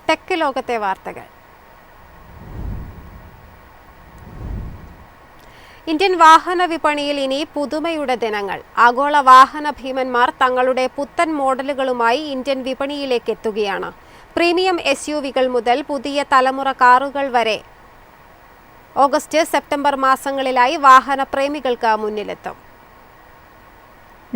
Tech ലോകത്തെ വാർത്തകൾ. Indian വാഹന വിപണിയിൽ ഇനി പുതുമയുടെ ദിനങ്ങൾ. ആഗോള വാഹന ഭീമന്മാർ തങ്ങളുടെ പുത്തൻ മോഡലുകളുമായി ഇന്ത്യൻ വിപണിയിലേക്ക് എത്തുകയാണ്. പ്രീമിയം SUVകൾ മുതൽ പുതിയ തലമുറ കാറുകൾ വരെ ഓഗസ്റ്റ്, സെപ്റ്റംബർ മാസങ്ങളിലായി വാഹന പ്രേമികൾക്ക് മുന്നിലെത്തും.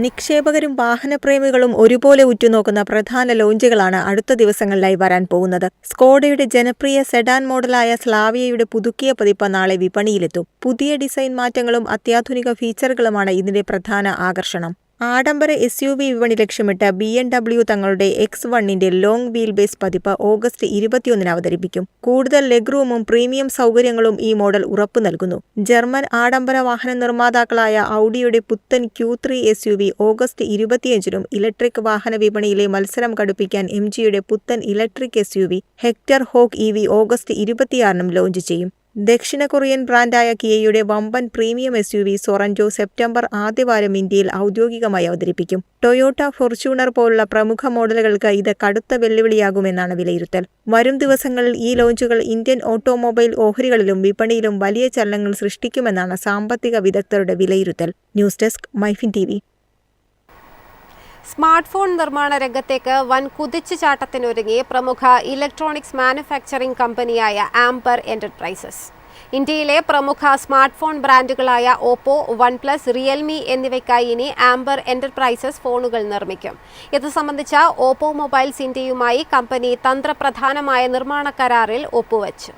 നിക്ഷേപകരും വാഹനപ്രേമികളും ഒരുപോലെ ഉറ്റുനോക്കുന്ന പ്രധാന ലോഞ്ചുകളാണ് അടുത്ത ദിവസങ്ങളിലായി വരാൻ പോകുന്നത്. സ്കോഡയുടെ ജനപ്രിയ സെഡാൻ മോഡലായ സ്ലാവിയയുടെ പുതുക്കിയ പതിപ്പ് നാളെ വിപണിയിലെത്തും. പുതിയ ഡിസൈൻ മാറ്റങ്ങളും അത്യാധുനിക ഫീച്ചറുകളുമാണ് ഇതിന്റെ പ്രധാന ആകർഷണം. ആഡംബര SUV വിപണി ലക്ഷ്യമിട്ട് BMW തങ്ങളുടെ X1ന്റെ ലോങ് വീൽ ബേസ് പതിപ്പ് ഓഗസ്റ്റ് 21 അവതരിപ്പിക്കും. കൂടുതൽ ലെഗ് റൂമും പ്രീമിയം സൗകര്യങ്ങളും ഈ മോഡൽ ഉറപ്പു നൽകുന്നു. ജർമ്മൻ ആഡംബര വാഹന നിർമ്മാതാക്കളായ ഔഡിയുടെ പുത്തൻ Q3 SUV ഓഗസ്റ്റ് 25 ഇലക്ട്രിക് വാഹന വിപണിയിലെ മത്സരം കടുപ്പിക്കാൻ MGയുടെ പുത്തൻ ഇലക്ട്രിക് SUV ഹെക്ടർ ഹോഗ് EV ഓഗസ്റ്റ് 26 ലോഞ്ച് ചെയ്യും. ദക്ഷിണ കൊറിയൻ ബ്രാൻഡായ കിയയുടെ വമ്പൻ പ്രീമിയം SUV സൊറന്റോ സെപ്റ്റംബർ ആദ്യവാരം ഇന്ത്യയിൽ ഔദ്യോഗികമായി അവതരിപ്പിക്കും. ടൊയോട്ട ഫോർച്യൂണർ പോലുള്ള പ്രമുഖ മോഡലുകൾക്ക് ഇത് കടുത്ത വെല്ലുവിളിയാകുമെന്നാണ് വിലയിരുത്തൽ. വരും ദിവസങ്ങളിൽ ഈ ലോഞ്ചുകൾ ഇന്ത്യൻ ഓട്ടോമൊബൈൽ ഓഹരികളിലും വിപണിയിലും വലിയ ചലനങ്ങൾ സൃഷ്ടിക്കുമെന്നാണ് സാമ്പത്തിക വിദഗ്ധരുടെ വിലയിരുത്തൽ. News desk, MyFin TV. Smart phone നിർമ്മാണ രംഗത്തേക്ക് വൻ കുതിച്ചുചാട്ടത്തിനൊരുങ്ങി പ്രമുഖ ഇലക്ട്രോണിക്സ് മാനുഫാക്ചറിംഗ് കമ്പനിയായ ആംബർ എന്റർപ്രൈസസ്. ഇന്ത്യയിലെ പ്രമുഖ സ്മാർട്ട് ഫോൺ ബ്രാൻഡുകളായ ഓപ്പോ, OnePlus, റിയൽമി എന്നിവയ്ക്കായി ഇനി ആംബർ എന്റർപ്രൈസസ് ഫോണുകൾ നിർമ്മിക്കും. ഇത് സംബന്ധിച്ച ഓപ്പോ മൊബൈൽസ് ഇന്ത്യയുമായി കമ്പനി തന്ത്രപ്രധാനമായ നിർമ്മാണ കരാറിൽ ഒപ്പുവച്ചു.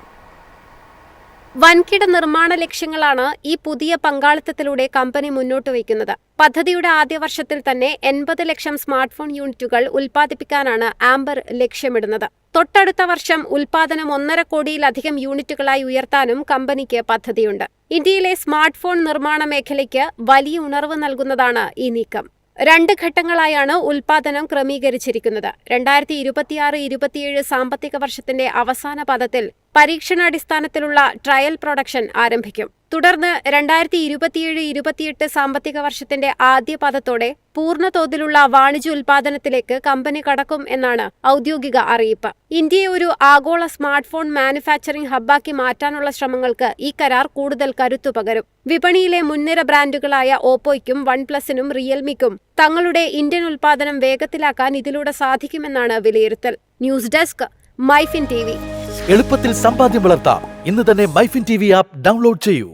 വൻകിട നിർമ്മാണ ലക്ഷ്യങ്ങളാണ് ഈ പുതിയ പങ്കാളിത്തത്തിലൂടെ കമ്പനി മുന്നോട്ട് വയ്ക്കുന്നത്. പദ്ധതിയുടെ ആദ്യ വർഷത്തിൽ തന്നെ 80 ലക്ഷം സ്മാർട്ട് ഫോൺ യൂണിറ്റുകൾ ഉൽപ്പാദിപ്പിക്കാനാണ് ആംബർ ലക്ഷ്യമിടുന്നത്. തൊട്ടടുത്ത വർഷം ഉൽപ്പാദനം 1.5 കോടിയിലധികം യൂണിറ്റുകളായി ഉയർത്താനും കമ്പനിക്ക് പദ്ധതിയുണ്ട്. ഇന്ത്യയിലെ സ്മാർട്ട് ഫോൺ നിർമ്മാണ മേഖലയ്ക്ക് വലിയ ഉണർവ് നൽകുന്നതാണ് ഈ നീക്കം. 2 ഘട്ടങ്ങളായാണ് ഉൽപ്പാദനം ക്രമീകരിച്ചിരിക്കുന്നത്. 2026-27 സാമ്പത്തിക വർഷത്തിന്റെ അവസാന പാദത്തിൽ പരീക്ഷണാടിസ്ഥാനത്തിലുള്ള ട്രയൽ പ്രൊഡക്ഷൻ ആരംഭിക്കും. തുടർന്ന് 2027-28 സാമ്പത്തിക വർഷത്തിന്റെ ആദ്യ പാദത്തോടെ പൂർണ്ണതോതിലുള്ള വാണിജ്യ ഉൽപ്പാദനത്തിലേക്ക് കമ്പനി കടക്കും എന്നാണ് ഔദ്യോഗിക അറിയിപ്പ്. ഇന്ത്യയെ ഒരു ആഗോള സ്മാർട്ട് ഫോൺ മാനുഫാക്ചറിംഗ് ഹബ്ബാക്കി മാറ്റാനുള്ള ശ്രമങ്ങൾക്ക് ഈ കരാർ കൂടുതൽ കരുത്തു പകരും. വിപണിയിലെ മുൻനിര ബ്രാൻഡുകളായ ഓപ്പോയ്ക്കും OnePlusനും റിയൽമിക്കും തങ്ങളുടെ ഇന്ത്യൻ ഉൽപ്പാദനം വേഗത്തിലാക്കാൻ ഇതിലൂടെ സാധിക്കുമെന്നാണ് വിലയിരുത്തൽ. News desk, MyFin TV. എളുപ്പത്തിൽ സമ്പാദ്യം വളർത്താം. ഇന്ന് തന്നെ മൈഫിൻ TV ആപ്പ് ഡൗൺലോഡ് ചെയ്യൂ.